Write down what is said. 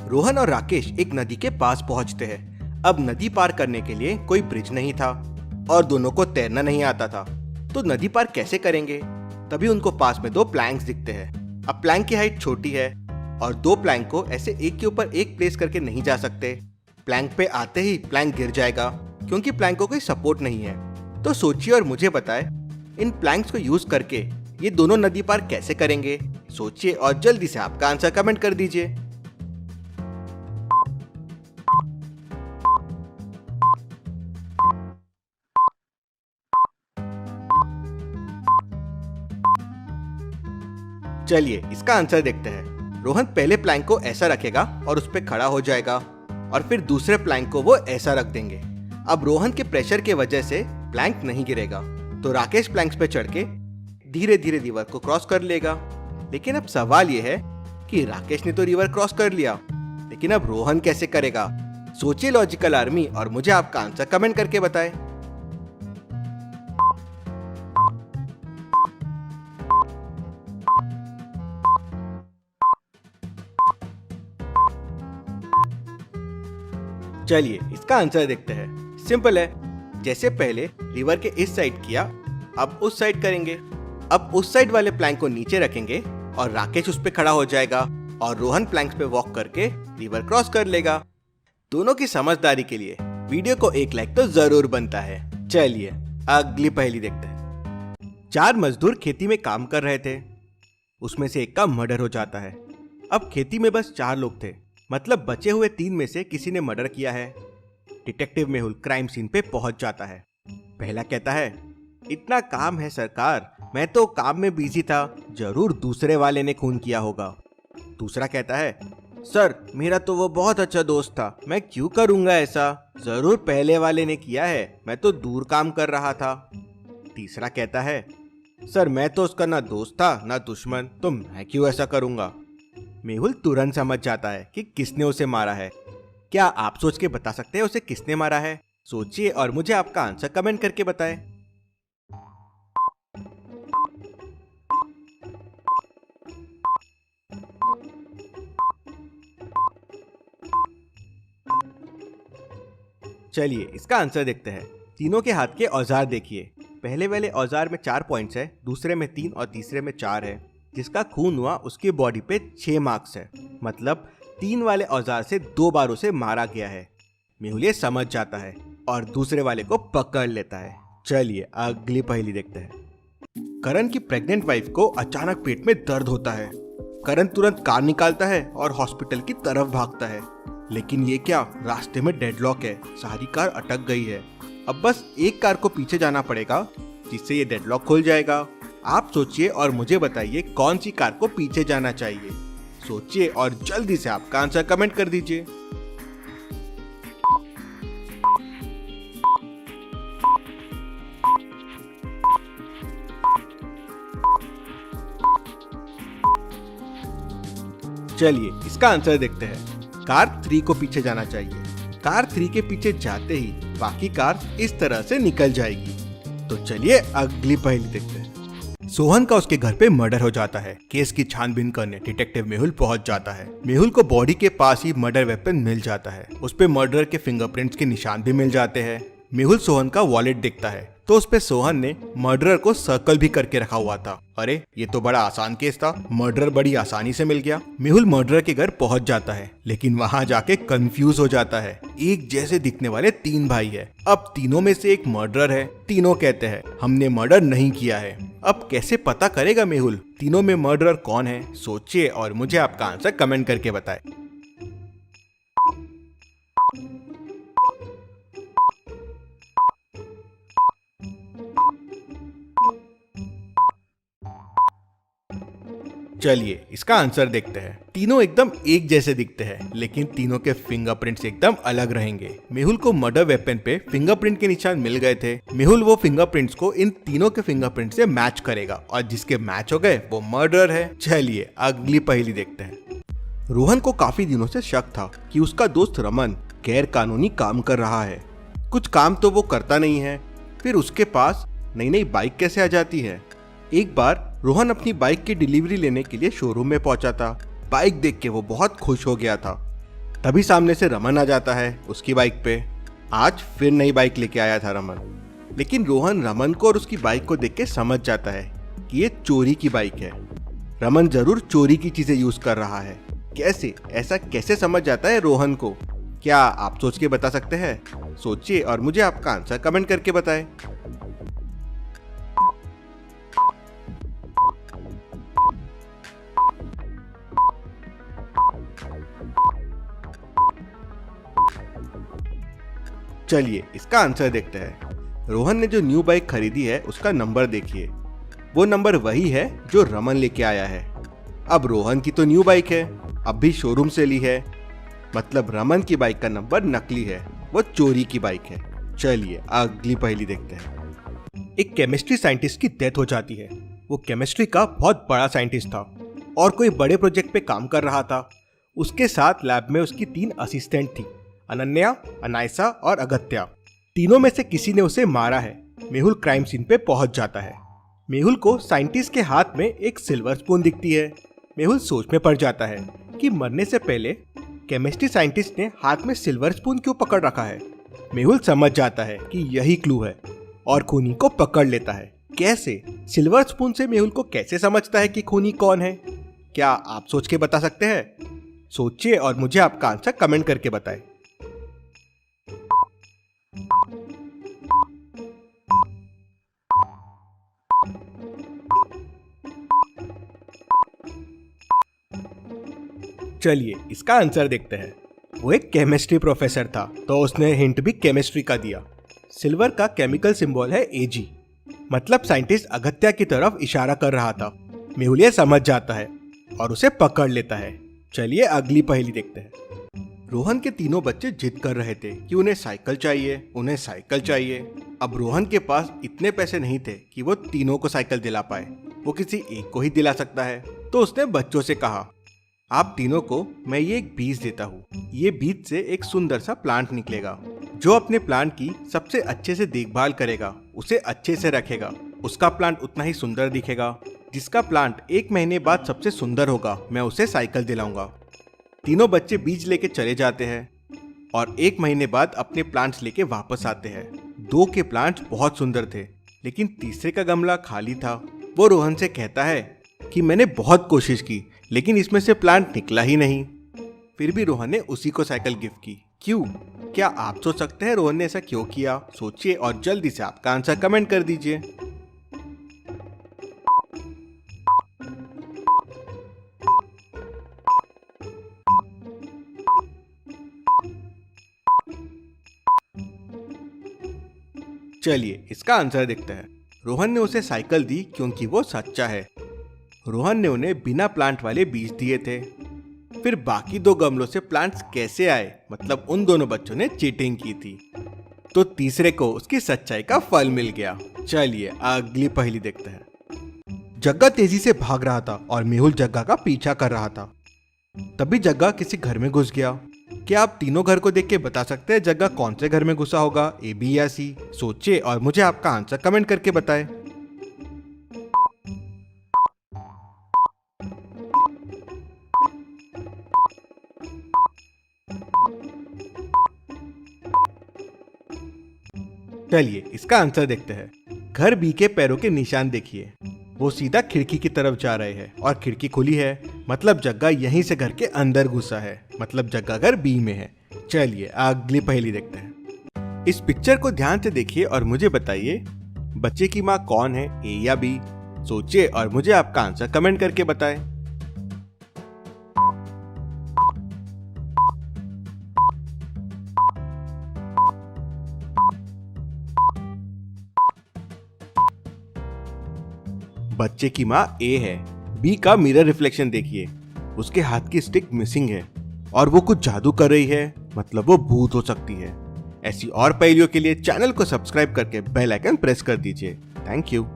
रोहन और राकेश एक नदी के पास पहुंचते हैं। अब नदी पार करने के लिए कोई ब्रिज नहीं था और दोनों को तैरना नहीं आता था, तो नदी पार कैसे करेंगे। तभी उनको पास में दो प्लैंक्स दिखते हैं। अब प्लैंक की हाइट छोटी है और दो प्लैंक को ऐसे एक के ऊपर एक प्लेस करके नहीं जा सकते। प्लैंक पे आते ही प्लैंक गिर जाएगा क्योंकि प्लैंक को कोई सपोर्ट नहीं है। तो सोचिए और मुझे बताएं, इन प्लैंक्स को यूज करके ये दोनों नदी पार कैसे करेंगे। सोचिए और जल्दी से आपका आंसर कमेंट कर दीजिए। चलिए इसका आंसर देखते हैं। रोहन पहले प्लैंक को ऐसा रखेगा और उस पर खड़ा हो जाएगा और फिर दूसरे प्लैंक को वो ऐसा रख देंगे। अब रोहन के प्रेशर की वजह से प्लैंक नहीं गिरेगा, तो राकेश प्लैंक्स पे चढ़ के धीरे धीरे रिवर को क्रॉस कर लेगा। लेकिन अब सवाल ये है कि राकेश ने तो रिवर क्रॉस कर लिया, लेकिन अब रोहन कैसे करेगा। सोचिए लॉजिकल आर्मी और मुझे आपका आंसर कमेंट करके बताएं। चलिए इसका आंसर देखते हैं। सिंपल है, जैसे पहले रिवर के इस साइड किया, अब उस साइड करेंगे। अब उस साइड वाले प्लैंक को नीचे रखेंगे और राकेश उस पे खड़ा हो जाएगा और रोहन प्लैंक्स पे वॉक करके रिवर क्रॉस कर लेगा। दोनों की समझदारी के लिए वीडियो को एक लाइक तो जरूर बनता है। चलिए अगली पहेली देखते हैं। 4 मजदूर खेती में काम कर रहे थे, उसमें से एक का मर्डर हो जाता है। अब खेती में बस 4 लोग थे, मतलब बचे हुए 3 में से किसी ने मर्डर किया है। डिटेक्टिव मेहुल क्राइम सीन पे पहुंच जाता है। पहला कहता है, इतना काम है सरकार, मैं तो काम में बिजी था, जरूर दूसरे वाले ने खून किया होगा। दूसरा कहता है, सर मेरा तो वो बहुत अच्छा दोस्त था, मैं क्यों करूंगा ऐसा, जरूर पहले वाले ने किया है, मैं तो दूर काम कर रहा था। तीसरा कहता है, सर मैं तो उसका ना दोस्त था ना दुश्मन, तो मैं क्यों ऐसा करूंगा। मेहुल तुरंत समझ जाता है कि किसने उसे मारा है। क्या आप सोच के बता सकते हैं उसे किसने मारा है। सोचिए और मुझे आपका आंसर कमेंट करके बताएं। चलिए इसका आंसर देखते हैं। तीनों के हाथ के औजार देखिए। पहले वाले औजार में 4 पॉइंट्स है, दूसरे में 3 और तीसरे में 4 है। जिसका खून हुआ उसकी बॉडी पे 6 मार्क्स है, मतलब 3 वाले औजार से 2 बार उसे मारा गया है। मेहुल ये समझ जाता है और दूसरे वाले को पकड़ लेता है। चलिए अगली पहेली देखते हैं। करण की प्रेग्नेंट वाइफ को अचानक पेट में दर्द होता है। करण तुरंत कार निकालता है और हॉस्पिटल की तरफ भागता है, लेकिन ये क्या, रास्ते में डेडलॉक है, सारी कार अटक गई है। अब बस एक कार को पीछे जाना पड़ेगा जिससे ये डेडलॉक खुल जाएगा। आप सोचिए और मुझे बताइए कौन सी कार को पीछे जाना चाहिए। सोचिए और जल्दी से आपका आंसर कमेंट कर दीजिए। चलिए इसका आंसर देखते हैं। कार 3 को पीछे जाना चाहिए। कार 3 के पीछे जाते ही बाकी कार इस तरह से निकल जाएगी। तो चलिए अगली पहेली देखते हैं। सोहन का उसके घर पे मर्डर हो जाता है। केस की छानबीन करने डिटेक्टिव मेहुल पहुंच जाता है। मेहुल को बॉडी के पास ही मर्डर वेपन मिल जाता है। उस पे मर्डर के फिंगरप्रिंट्स के निशान भी मिल जाते हैं। मेहुल सोहन का वॉलेट देखता है तो उस पे सोहन ने मर्डरर को सर्कल भी करके रखा हुआ था। अरे ये तो बड़ा आसान केस था, मर्डरर बड़ी आसानी से मिल गया। मेहुल मर्डरर के घर पहुंच जाता है, लेकिन वहां जाके कंफ्यूज हो जाता है। एक जैसे दिखने वाले 3 भाई है, अब तीनों में से एक मर्डरर है। तीनों कहते हैं हमने मर्डर नहीं किया है। अब कैसे पता करेगा मेहुल तीनों में मर्डरर कौन है। सोचिए और मुझे आपका आंसर कमेंट करके बताएं। चलिए इसका आंसर देखते हैं। तीनों एकदम एक जैसे दिखते हैं, लेकिन तीनों के फिंगरप्रिंट्स एकदम अलग रहेंगे। मेहुल को मर्डर वेपन पे फिंगरप्रिंट के निशान मिल गए थे। मेहुल वो फिंगरप्रिंट्स को इन तीनों के फिंगरप्रिंट से मैच करेगा और जिसके मैच हो गए वो मर्डरर है। चलिए अगली पहेली देखते हैं। रोहन को काफी दिनों से शक था कि उसका दोस्त रमन गैर कानूनी काम कर रहा है। कुछ काम तो वो करता नहीं है, फिर उसके पास नई नई बाइक कैसे आ जाती है। एक बार रोहन अपनी बाइक की डिलीवरी लेने के लिए शोरूम में पहुंचा था। बाइक देख के वो बहुत खुश हो गया था। तभी सामने से रमन आ जाता है उसकी बाइक पे। आज फिर नई बाइक लेके आया था रमन, लेकिन रोहन रमन को और उसकी बाइक को देख के समझ जाता है कि ये चोरी की बाइक है। रमन जरूर चोरी की चीजें यूज कर रहा है। कैसे, ऐसा कैसे समझ जाता है रोहन को? क्या आप सोच के बता सकते हैं? सोचिए और मुझे आपका आंसर कमेंट करके बताएं। चलिए इसका आंसर देखते हैं। रोहन ने जो न्यू बाइक खरीदी है उसका नंबर देखिए। वो नंबर वही है जो रमन लेके आया है। अब रोहन की तो न्यू बाइक है, अब भी शोरूम से ली है, मतलब रमन की बाइक का नंबर नकली है, वो चोरी की बाइक है। चलिए अगली पहेली देखते हैं। एक केमिस्ट्री साइंटिस्ट की डेथ हो जाती है। वो केमिस्ट्री का बहुत बड़ा साइंटिस्ट था और कोई बड़े प्रोजेक्ट पे काम कर रहा था। उसके साथ लैब में उसकी 3 असिस्टेंट थी, अनन्या, अनायसा और अगत्या। तीनों में से किसी ने उसे मारा है। मेहुल क्राइम सीन पे पहुंच जाता है। मेहुल को साइंटिस्ट के हाथ में एक सिल्वर स्पून दिखती है। मेहुल सोच में पड़ जाता है कि मरने से पहले केमिस्ट्री साइंटिस्ट ने हाथ में सिल्वर स्पून क्यों पकड़ रखा है। मेहुल समझ जाता है कि यही क्लू है और खूनी को पकड़ लेता है। कैसे? सिल्वर स्पून से मेहुल को कैसे समझता है कि खूनी कौन है? क्या आप सोच के बता सकते हैं? सोचिए और मुझे आपका आंसर कमेंट करके बताएं। चलिए इसका आंसर देखते हैं। वो एक केमिस्ट्री प्रोफेसर था, तो उसने हिंट भी केमिस्ट्री का दिया। सिल्वर का केमिकल सिंबल है Ag, मतलब साइंटिस्ट अगत्या की तरफ इशारा कर रहा था। मेहुल ये समझ जाता है और उसे पकड़ लेता है। चलिए अगली पहेली देखते हैं। रोहन के तीनों बच्चे जिद कर रहे थे कि उन्हें साइकिल चाहिए, उन्हें साइकिल चाहिए। अब रोहन के पास इतने पैसे नहीं थे कि वो तीनों को साइकिल दिला पाए। वो किसी एक को ही दिला सकता है। तो उसने बच्चों से कहा, आप तीनों को मैं ये एक बीज देता हूँ। ये बीज से एक सुंदर सा प्लांट निकलेगा। जो अपने प्लांट की सबसे अच्छे से देखभाल करेगा, उसे अच्छे से रखेगा, उसका प्लांट उतना ही सुंदर दिखेगा। जिसका प्लांट 1 महीने बाद सबसे सुंदर होगा, मैं उसे साइकिल दिलाऊंगा। तीनों बच्चे बीज लेके चले जाते हैं और 1 महीने बाद अपने प्लांट्स लेके वापस आते हैं। 2 के प्लांट्स बहुत सुंदर थे, लेकिन तीसरे का गमला खाली था। वो रोहन से कहता है कि मैंने बहुत कोशिश की, लेकिन इसमें से प्लांट निकला ही नहीं। फिर भी रोहन ने उसी को साइकिल गिफ्ट की। क्यों? क्या आप सोच सकते हैं रोहन ने ऐसा क्यों किया? सोचिए और जल्दी से आपका आंसर कमेंट कर दीजिए। चलिए इसका आंसर देखते हैं। रोहन ने उसे साइकिल दी क्योंकि वो सच्चा है। रोहन ने उन्हें बिना प्लांट वाले बीज दिए थे। फिर बाकी 2 गमलों से प्लांट्स कैसे आए? मतलब उन दोनों बच्चों ने चीटिंग की थी। तो तीसरे को उसकी सच्चाई का फल मिल गया। चलिए अगली पहेली देखते हैं। जग्गा तेजी से भाग रहा था और मेहुल जग्गा का पीछा कर रहा था। तभी जग्गा किसी घर में घुस गया। क्या आप तीनों घर को देख के बता सकते हैं जग्गा कौन से घर में घुसा होगा, A, B या C? सोचिए और मुझे आपका आंसर कमेंट करके बताएं। चलिए इसका आंसर देखते हैं। घर बी के पैरों के निशान देखिए। वो सीधा खिड़की की तरफ जा रहे हैं और खिड़की खुली है, मतलब जग्गा यहीं से घर के अंदर घुसा है, मतलब जग्गा घर बी में है। चलिए अगली पहेली देखते हैं। इस पिक्चर को ध्यान से देखिए और मुझे बताइए बच्चे की माँ कौन है, A या B? सोचिए और मुझे आपका आंसर कमेंट करके बताएं। बच्चे की माँ A है। B का मिरर रिफ्लेक्शन देखिए, उसके हाथ की स्टिक मिसिंग है और वो कुछ जादू कर रही है, मतलब वो भूत हो सकती है। ऐसी और पहेलियों के लिए चैनल को सब्सक्राइब करके बेल आइकन प्रेस कर दीजिए। Thank you.